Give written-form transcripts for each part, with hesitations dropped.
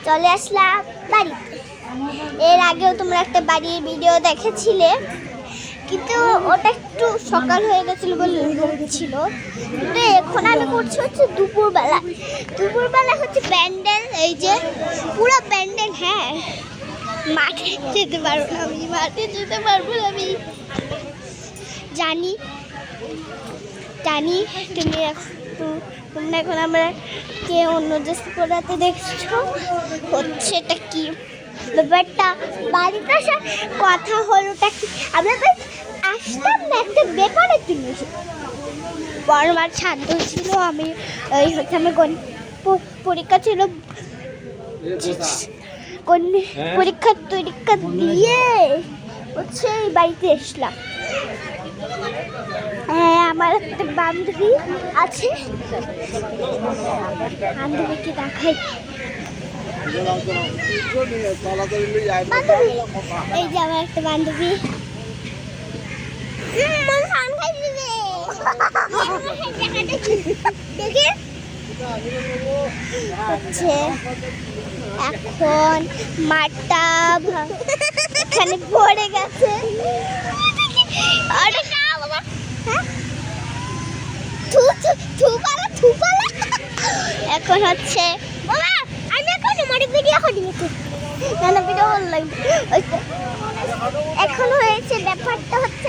চলে আসলাম বাড়িতে। এর আগেও তোমরা একটা বাড়ির ভিডিও দেখেছিলে, কিন্তু ওটা একটু সকাল হয়ে গেছিলো বলে রোদ ছিল। কিন্তু এখন আমি করছি হচ্ছে দুপুরবেলা। দুপুরবেলা হচ্ছে প্যান্ডেল, এই যে পুরো প্যান্ডেল। হ্যাঁ, মাঠে যেতে পারবো না, আমি মাঠে যেতে পারবো না, আমি জানি জানি। তোমরা এখন আমরা কে অন্য ড্রেস পরাতে দেখছো, হচ্ছে এটা কি ব্যাপারটা। বাড়িতে আসার কথা হলোটা কি, আমরা তো আসতাম না একটা ব্যাপারে। তুমি বড় মার ছাদ্য ছিল, আমি ওই হচ্ছে আমার পরীক্ষা ছিল, পরীক্ষা দিয়ে হচ্ছে এই বাড়িতে এসলাম। হ্যাঁ, আমার একটা বান্ধবী আছে, বান্ধবীকে দেখাই। এই যে আমার একটা বান্ধবী, হচ্ছে এখন মাঠটা এখানে পড়ে গেছে। এখন হচ্ছে এখন হয়েছে ব্যাপারটা হচ্ছে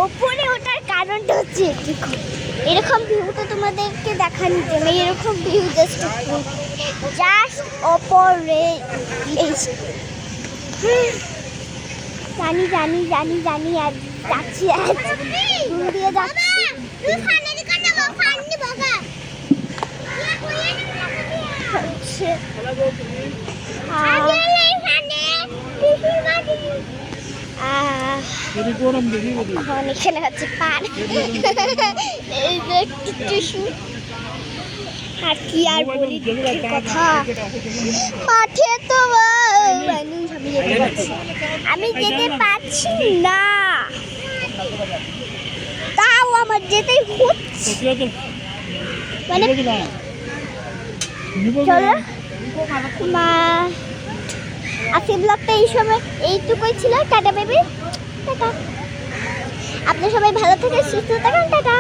ওপরে ওঠার কারণটা হচ্ছে এরকম ভিউটা তোমাদেরকে দেখানোর জন্য। এরকম ভিউ জাস্ট ওপরে জানি জানি জানি জানি আর যাচ্ছি, দূর দিয়ে যাচ্ছি। এখানে হচ্ছে পার্ক, এই যে একটু টিস্যু। আর কি আর বলি কথা, মাঠে তো আমি যেতে পারছি না, তাও আমার যেতেই হচ্ছে। মানে চলো মা, আজকে ব্লগটা এই সময় এইটুকুই ছিল। Tata baby, tata. আপনি সবাই ভালো থাকেন, সুস্থ থাকেন, টাটা।